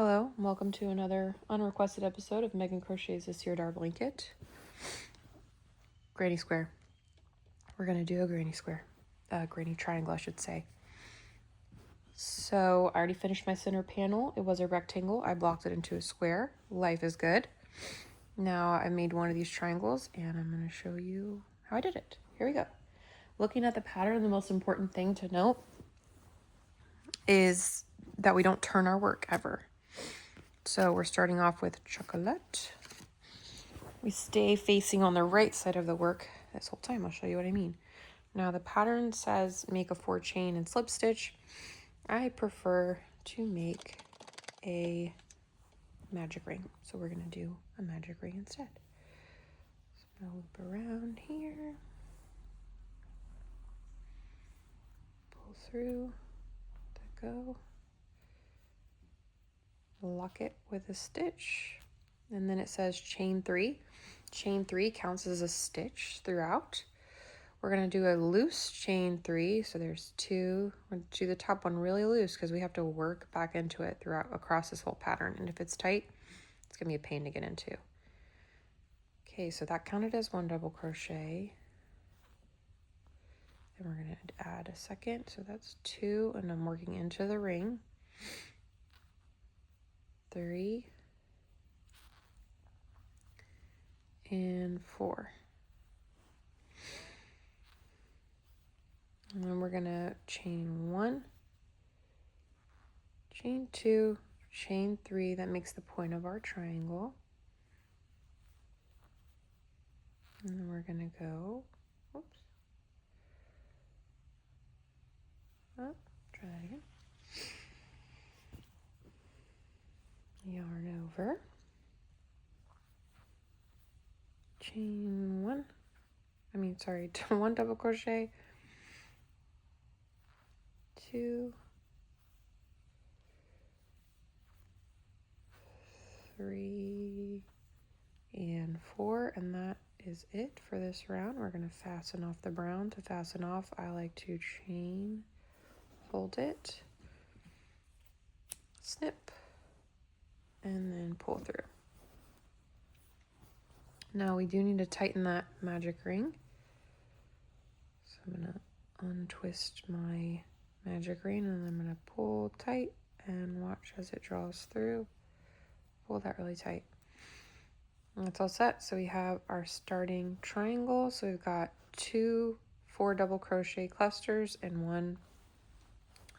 Hello, and welcome to another unrequested episode of Megan Crochets a Sirdar blanket. Granny square. We're going to do a granny square. Granny triangle, I should say. So I already finished my center panel. It was a rectangle. I blocked it into a square. Life is good. Now I made one of these triangles and I'm going to show you how I did it. Here we go. Looking at the pattern, the most important thing to note is that we don't turn our work ever. So we're starting off with chocolate. We stay facing on the right side of the work this whole time. I'll show you what I mean. Now the pattern says make a 4 chain and slip stitch. I prefer to make a magic ring. So we're going to do a magic ring instead. So I'm going to loop around here. Pull through. Let go. Lock it with a stitch. And then it says chain 3. Chain 3 counts as a stitch throughout. We're going to do a loose chain 3. So there's 2. We're going to do the top one really loose because we have to work back into it throughout across this whole pattern. And if it's tight, it's going to be a pain to get into. Okay, so that counted as 1 double crochet. Then we're going to add a second. So that's 2, and I'm working into the ring. 3 and 4. And then we're going to chain 1, chain 2, chain 3. That makes the point of our triangle. And then we're going to go, oops. Oh, try that again. Yarn over. Chain 1. 1 double crochet. 2, 3, and 4, and that is it for this round. We're going to fasten off the brown. To fasten off, I like to chain, hold it, snip, and then pull through. Now we do need to tighten that magic ring. So I'm going to untwist my magic ring and I'm going to pull tight and watch as it draws through. Pull that really tight. And that's all set. So we have our starting triangle. So we've got 2 4 double crochet clusters and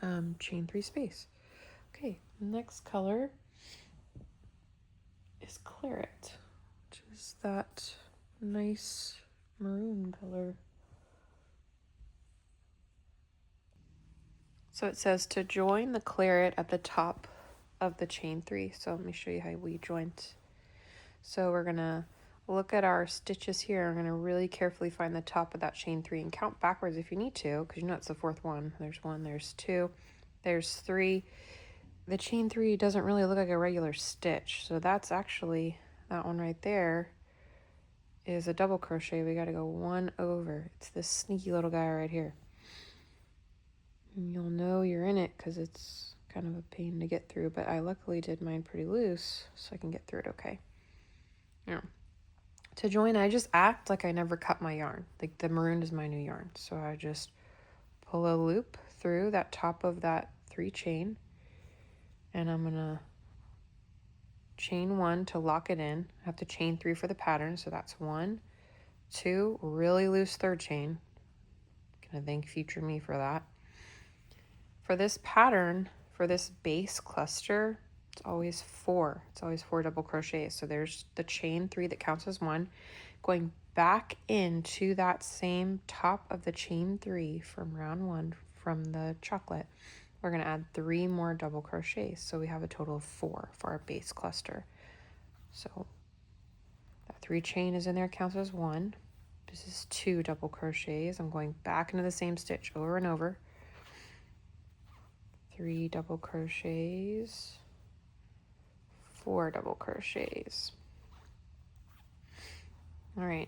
1 chain 3 space. Okay, next color is claret, which is that nice maroon color. So it says to join the claret at the top of the chain 3. So let me show you how we joint. So we're gonna look at our stitches here. I'm gonna really carefully find the top of that chain 3 and count backwards if you need to, because you know it's the 4th one. There's 1, there's 2, there's 3. The chain 3 doesn't really look like a regular stitch, so that's actually, that one right there is a double crochet. We got to go 1 over. It's this sneaky little guy right here. And you'll know you're in it because it's kind of a pain to get through, but I luckily did mine pretty loose so I can get through it okay. Now, to join, I just act like I never cut my yarn. Like the maroon is my new yarn. So I just pull a loop through that top of that 3 chain, and I'm gonna chain 1 to lock it in. I have to chain 3 for the pattern, so that's 1, 2, really loose 3rd chain. Gonna thank future me for that. For this pattern, for this base cluster, it's always 4. It's always 4 double crochets. So there's the chain 3 that counts as 1. Going back into that same top of the chain 3 from round 1 from the chocolate, we're going to add 3 more double crochets. So we have a total of 4 for our base cluster. So that 3 chain is in there, counts as 1. This is 2 double crochets. I'm going back into the same stitch over and over. 3 double crochets, 4 double crochets. All right.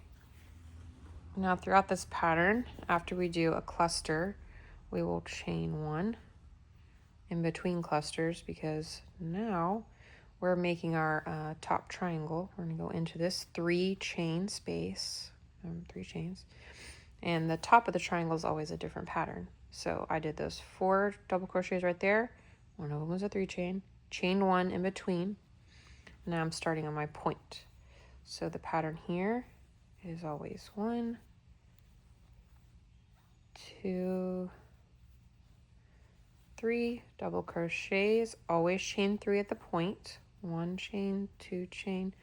Now throughout this pattern, after we do a cluster, we will chain 1 in between clusters, because now we're making our top triangle. We're going to go into this 3 chain space, 3 chains, and the top of the triangle is always a different pattern. So I did those 4 double crochets right there. One of them was a 3 chain, chain 1 in between. Now I'm starting on my point. So the pattern here is always 1, 2, 3 double crochets, always chain 3 at the point. 1 chain, 2 chain,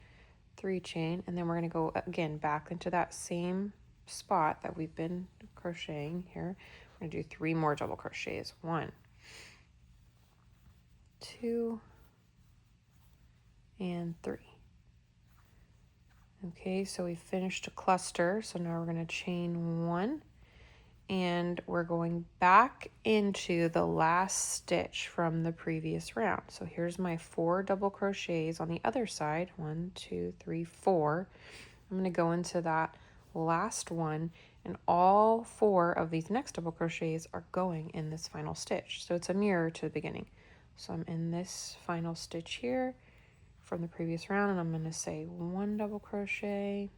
3 chain, and then we're going to go again back into that same spot that we've been crocheting here. We're going to do 3 more double crochets. 1, 2, and 3. Okay, so we finished a cluster, so now we're going to chain 1, and we're going back into the last stitch from the previous round. So here's my 4 double crochets on the other side. 1, 2, 3, 4. I'm going to go into that last one, and all 4 of these next double crochets are going in this final stitch. So it's a mirror to the beginning. So I'm in this final stitch here from the previous round, and I'm going to say 1 double crochet.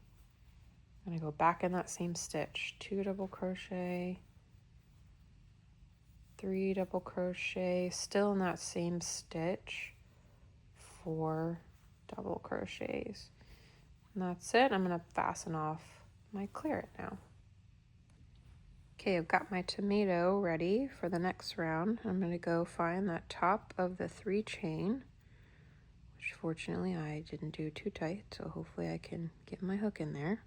I'm going to go back in that same stitch, 2 double crochet, 3 double crochet, still in that same stitch, 4 double crochets. And that's it. I'm going to fasten off my claret now. Okay, I've got my tomato ready for the next round. I'm going to go find that top of the 3 chain, which fortunately I didn't do too tight, so hopefully I can get my hook in there.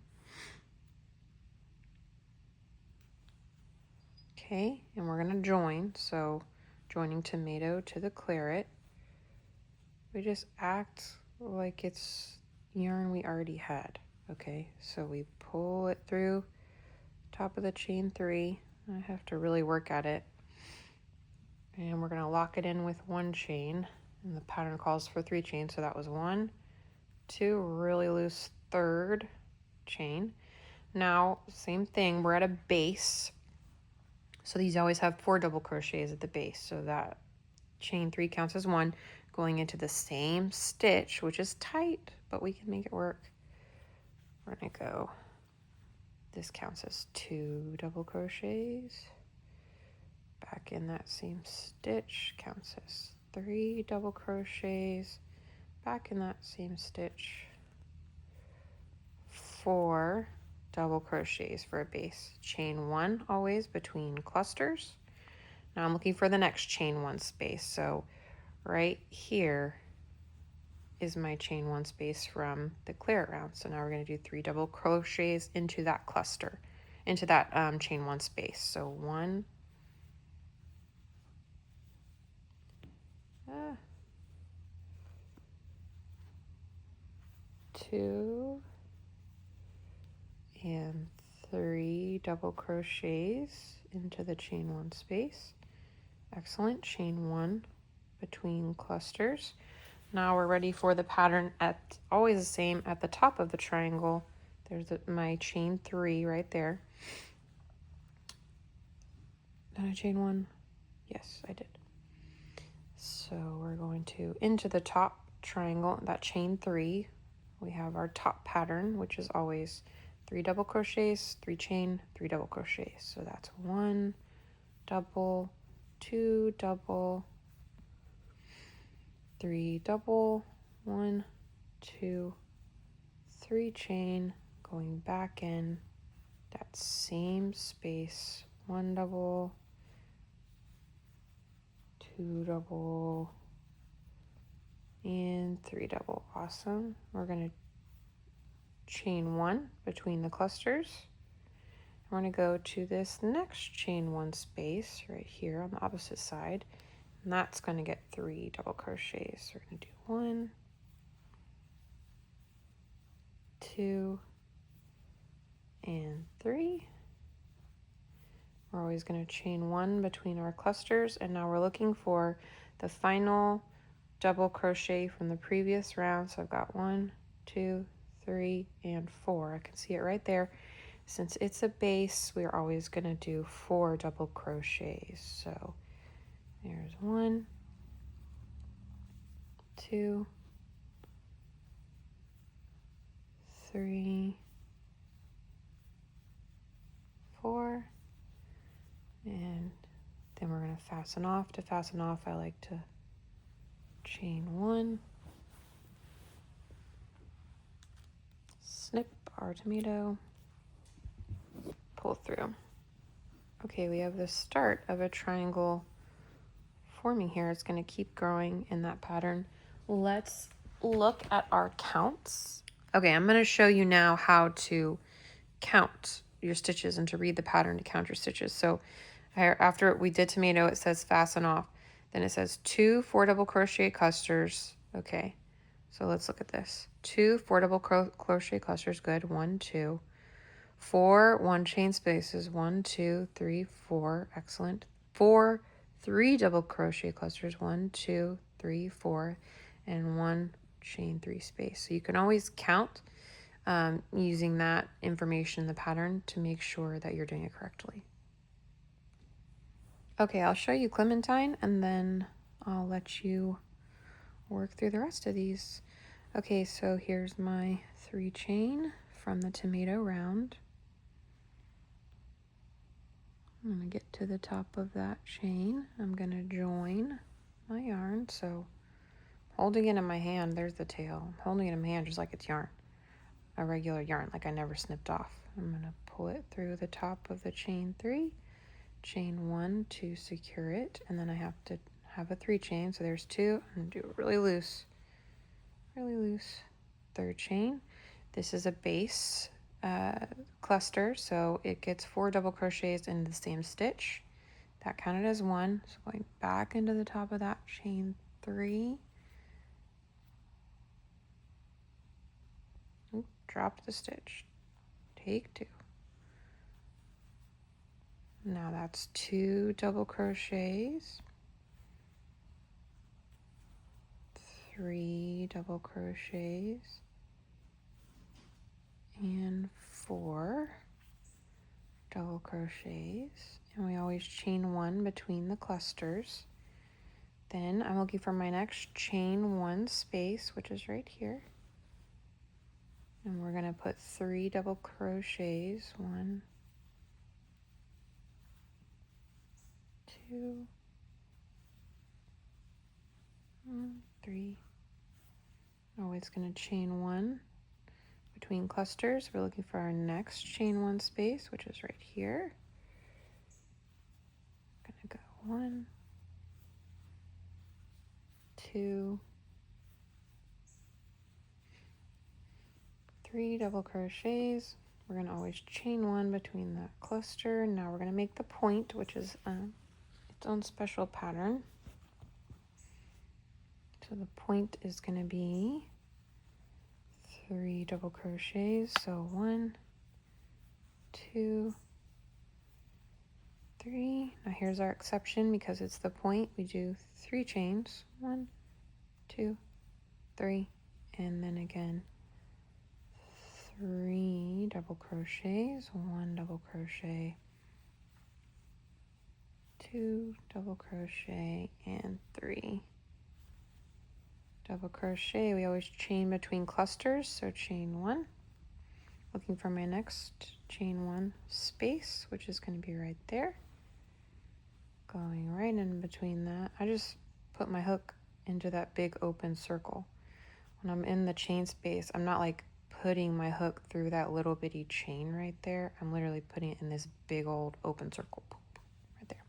Okay, and we're going to join, so joining tomato to the claret. We just act like it's yarn we already had. Okay, so we pull it through top of the chain 3. I have to really work at it. And we're going to lock it in with 1 chain, and the pattern calls for 3 chains, so that was 1, 2, really loose 3rd chain. Now, same thing, we're at a base. So these always have 4 double crochets at the base, so that chain 3 counts as 1, going into the same stitch, which is tight, but we can make it work. We're going to go, this counts as 2 double crochets. Back in that same stitch, counts as 3 double crochets. Back in that same stitch, 4 double crochets for a base. Chain 1 always between clusters. Now I'm looking for the next chain 1 space. So right here is my chain 1 space from the claret round. So now we're going to do 3 double crochets into that cluster, into that chain 1 space. So 1, 2, and 3 double crochets into the chain 1 space. Excellent. Chain 1 between clusters. Now we're ready for the pattern at always the same at the top of the triangle. There's my chain 3 right there. Did I chain 1? Yes, I did. So we're going to into the top triangle, that chain 3. We have our top pattern, which is always 3 double crochets, 3 chain, 3 double crochets. So that's 1 double, 2 double, 3 double, 1, 2, 3 chain, going back in that same space, 1 double, 2 double, and 3 double. Awesome. We're going to chain 1 between the clusters. We're going to go to this next chain 1 space right here on the opposite side, and that's going to get 3 double crochets. We're going to do 1, 2, and 3. We're always going to chain 1 between our clusters, and now we're looking for the final double crochet from the previous round. So I've got 1, 2, 3, and 4. I can see it right there. Since it's a base, we're always going to do 4 double crochets. So there's 1, 2, 3, 4, and then we're going to fasten off. To fasten off, I like to chain 1, snip our tomato, pull through. Okay, we have the start of a triangle forming here. It's going to keep growing in that pattern. Let's look at our counts. Okay, I'm going to show you now how to count your stitches and to read the pattern to count your stitches. So after we did tomato, it says fasten off. Then it says 2 4 double crochet clusters. Okay, so let's look at this. 2 4 double crochet clusters. Good. 1 2 4 1 chain spaces. 1 2 3 4. Excellent. 4 3 double crochet clusters. 1 2 3 4, and 1 chain 3 space. So you can always count using that information in the pattern to make sure that you're doing it correctly. Okay, I'll show you Clementine and then I'll let you work through the rest of these. Okay, so here's my 3 chain from the tomato round. I'm going to get to the top of that chain. I'm going to join my yarn. So holding it in my hand, there's the tail. I'm holding it in my hand just like it's yarn, a regular yarn, like I never snipped off. I'm going to pull it through the top of the chain 3, chain 1 to secure it, and then I have to have a 3 chain. So there's 2. I'm going to do it really loose, really loose. 3rd chain. This is a base cluster, so it gets 4 double crochets in the same stitch. That counted as 1. So going back into the top of that chain 3. Ooh, drop the stitch. Take 2. Now that's 2 double crochets, 3 double crochets, and 4 double crochets, and we always chain 1 between the clusters. Then I'm looking for my next chain 1 space, which is right here, and we're going to put 3 double crochets, 1 2 3. Always going to chain 1 between clusters. We're looking for our next chain 1 space, which is right here. Gonna go 1 2 3 double crochets. We're going to always chain 1 between that cluster. Now we're going to make the point, which is its own special pattern. So the point is going to be 3 double crochets. So 1 2 3. Now here's our exception because it's the point. We do 3 chains. 1 2 3, and then again 3 double crochets, 1 double crochet, 2 double crochet, and 3 double crochet. We always chain between clusters, so chain 1. Looking for my next chain 1 space, which is going to be right there. Going right in between that. I just put my hook into that big open circle. When I'm in the chain space, I'm not like putting my hook through that little bitty chain right there. I'm literally putting it in this big old open circle right there.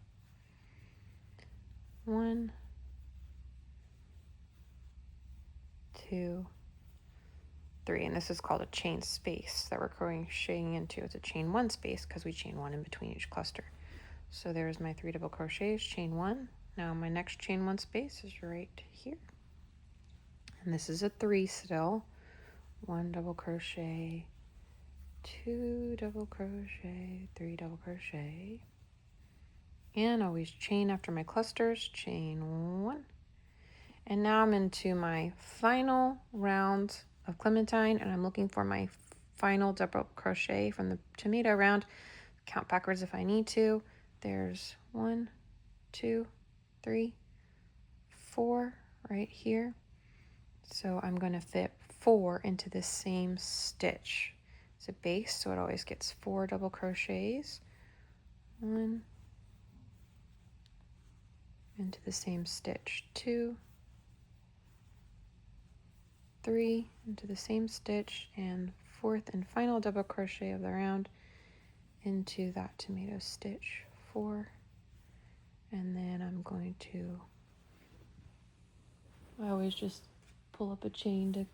1 2 3, and this is called a chain space that we're crocheting into. It's a chain 1 space because we chain 1 in between each cluster. So there's my 3 double crochets, chain 1. Now my next chain 1 space is right here, and this is a 3 still. 1 double crochet, 2 double crochet, 3 double crochet, and always chain after my clusters, chain 1. And now I'm into my final round of Clementine, and I'm looking for my final double crochet from the tomato round. Count backwards if I need to. There's 1 2 3 4 right here. So I'm going to fit 4 into the same stitch. It's a base, so it always gets 4 double crochets. 1 into the same stitch, 2, 3 into the same stitch, and 4th and final double crochet of the round into that tomato stitch, 4, and then I'm going to, I always just pull up a chain to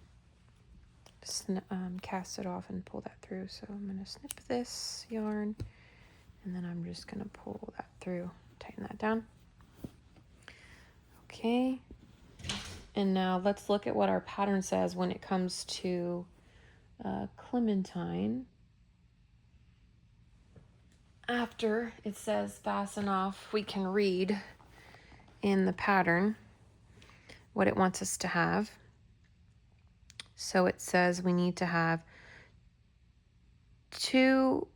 cast it off and pull that through. So I'm going to snip this yarn, and then I'm just going to pull that through, tighten that down. Okay, and now let's look at what our pattern says when it comes to Clementine. After it says fasten off, we can read in the pattern what it wants us to have. So it says we need to have 2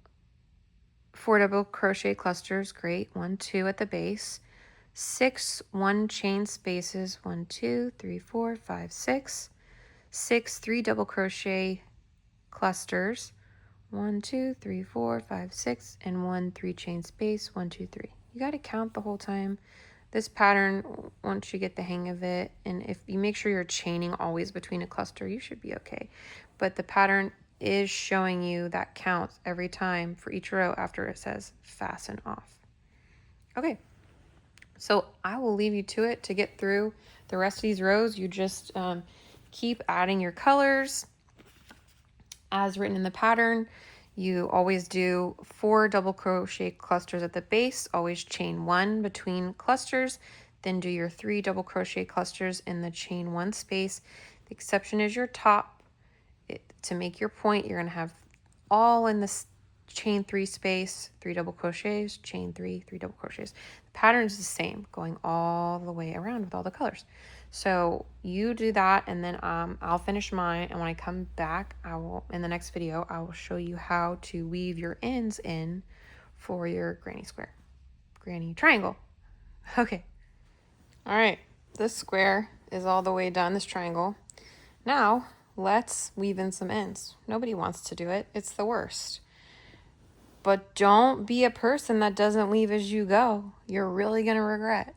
4 double crochet clusters, great, 1, 2 at the base, 6 1 chain spaces, 1, 2, 3, 4, 5, 6, 6 3 double crochet clusters, 1, 2, 3, 4, 5, 6, and 1 3 chain space, 1, 2, 3. You got to count the whole time. This pattern, once you get the hang of it, and if you make sure you're chaining always between a cluster, you should be okay. But the pattern is showing you that counts every time for each row after it says fasten off. Okay, so I will leave you to it to get through the rest of these rows. You just keep adding your colors as written in the pattern. You always do 4 double crochet clusters at the base, always chain 1 between clusters, then do your 3 double crochet clusters in the chain 1 space. The exception is your top. To make your point, you're going to have all in this chain 3 space, 3 double crochets, chain 3, 3 double crochets. The pattern is the same, going all the way around with all the colors. So you do that, and then I'll finish mine, and when I come back, I will, in the next video, I will show you how to weave your ends in for your granny square, granny triangle. Okay. All right, this square is all the way done, this triangle. Now, let's weave in some ends. Nobody wants to do it. It's the worst. But don't be a person that doesn't weave as you go. You're really going to regret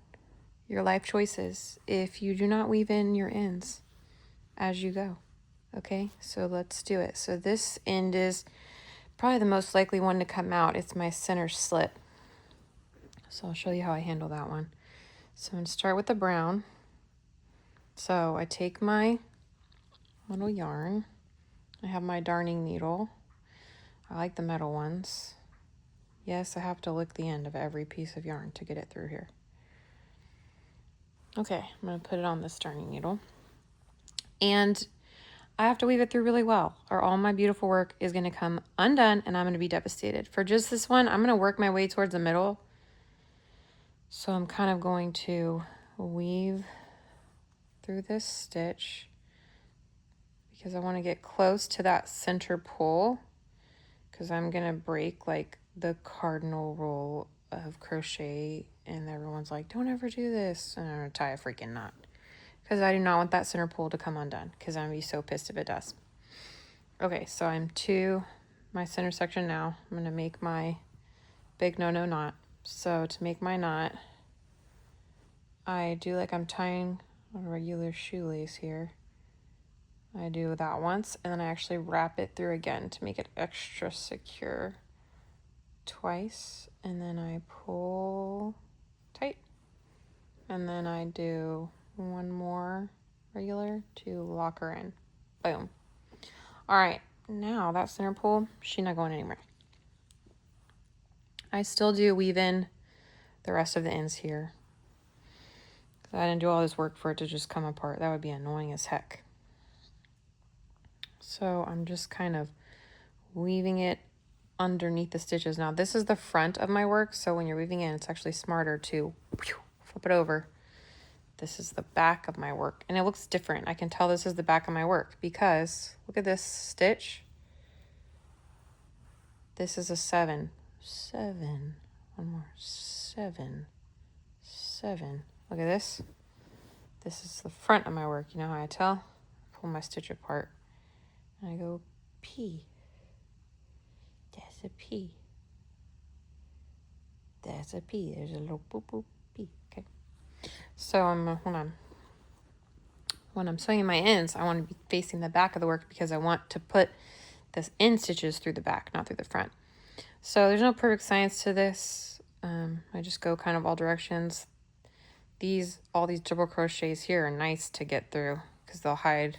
your life choices if you do not weave in your ends as you go. Okay, so let's do it. So this end is probably the most likely one to come out. It's my center slip. So I'll show you how I handle that one. So I'm going to start with the brown. So I take my little yarn. I have my darning needle. I like the metal ones. Yes, I have to lick the end of every piece of yarn to get it through here. Okay, I'm going to put it on this darning needle. And I have to weave it through really well, or all my beautiful work is going to come undone and I'm going to be devastated. For just this one, I'm going to work my way towards the middle. So I'm kind of going to weave through this stitch because I want to get close to that center pull, because I'm going to break like the cardinal rule of crochet, and everyone's like, don't ever do this, and I'm going to tie a freaking knot because I do not want that center pull to come undone, because I'm going to be so pissed if it does. Okay, so I'm to my center section now. I'm going to make my big no-no knot. So to make my knot, I do like I'm tying a regular shoelace here. I do that once, and then I actually wrap it through again to make it extra secure twice, and then I pull tight, and then I do one more regular to lock her in. Boom. All right, now that center pull, she's not going anywhere. I still do weave in the rest of the ends here. I didn't do all this work for it to just come apart. That would be annoying as heck. So I'm just kind of weaving it underneath the stitches. Now this is the front of my work, so when you're weaving in, it's actually smarter to flip it over. This is the back of my work, and it looks different. I can tell this is the back of my work because look at this stitch. This is a 7. 7. One more. 7. 7. Look at this. This is the front of my work. You know how I tell? Pull my stitch apart. And I go P. That's a P. That's a P. There's a little boop boop P. Okay. So when I'm sewing my ends, I want to be facing the back of the work because I want to put this end stitches through the back, not through the front. So there's no perfect science to this. I just go kind of all directions. All these double crochets here are nice to get through because they'll hide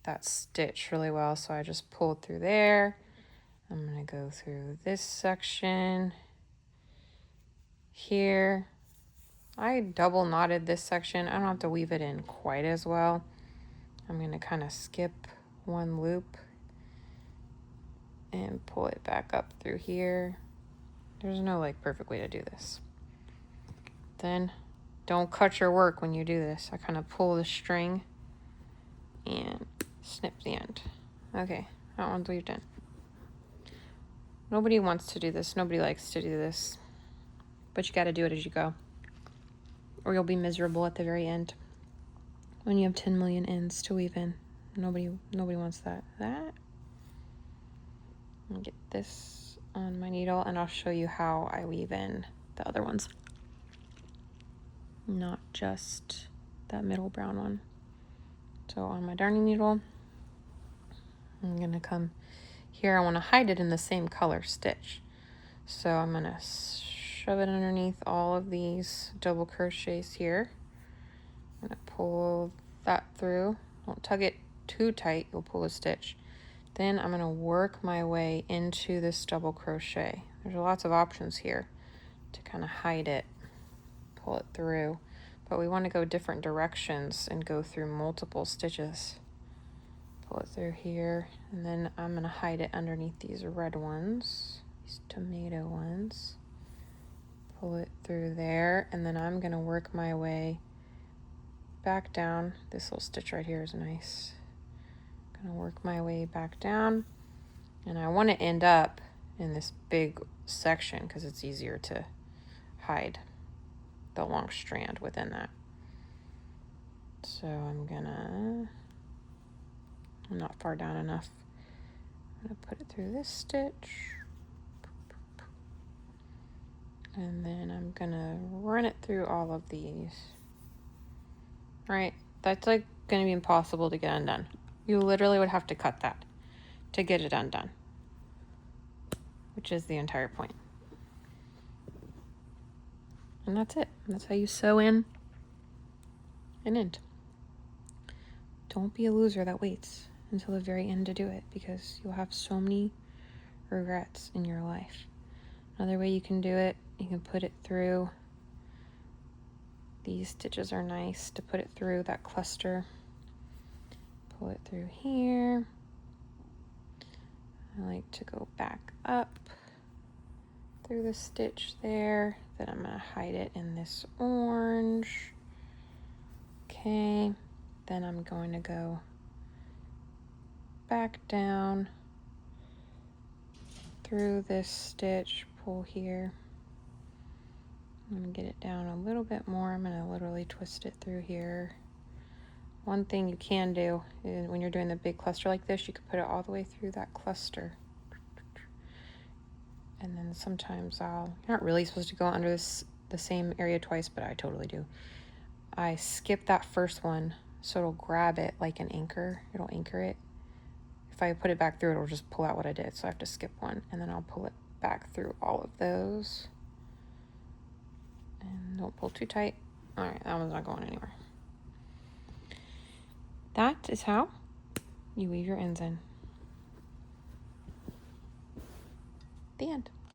that stitch really well. So I just pulled through there. I'm going to go through this section here. I double knotted this section. I don't have to weave it in quite as well. I'm going to kind of skip one loop and pull it back up through here. There's no like perfect way to do this. Then don't cut your work when you do this. I kind of pull the string and snip the end. Okay, that one's weaved in. Nobody wants to do this. Nobody likes to do this. But you got to do it as you go. Or you'll be miserable at the very end when you have 10 million ends to weave in. Nobody wants that. I'll get this on my needle and I'll show you how I weave in the other ones. Not just that middle brown one. So on my darning needle, I'm going to come here. I want to hide it in the same color stitch. So I'm going to shove it underneath all of these double crochets here. I'm going to pull that through. Don't tug it too tight, you'll pull a stitch. Then I'm going to work my way into this double crochet. There's lots of options here to kind of hide it, pull it through. But we want to go different directions and go through multiple stitches. Pull it through here, and then I'm going to hide it underneath these red ones, these tomato ones. Pull it through there, and then I'm going to work my way back down. This little stitch right here is nice. I'm going to work my way back down, and I want to end up in this big section because it's easier to hide the long strand within that. So I'm not far down enough. I'm gonna put it through this stitch. And then I'm gonna run it through all of these. Right, that's like gonna be impossible to get undone. You literally would have to cut that to get it undone, which is the entire point. And that's it. That's how you sew in an end. Don't be a loser that waits until the very end to do it, because you'll have so many regrets in your life. Another way you can do it, you can put it through. These stitches are nice to put it through that cluster. Pull it through here. I like to go back up through the stitch there. Then I'm going to hide it in this orange. Okay. Then I'm going to go back down through this stitch, pull here. I'm going to get it down a little bit more. I'm going to literally twist it through here. One thing you can do is when you're doing the big cluster like this, you can put it all the way through that cluster. And then sometimes you're not really supposed to go under the same area twice, but I totally do. I skip that first one so it'll grab it like an anchor. It'll anchor it. If I put it back through, it'll just pull out what I did. So I have to skip one, and then I'll pull it back through all of those. And don't pull too tight. All right, that one's not going anywhere. That is how you weave your ends in. The end.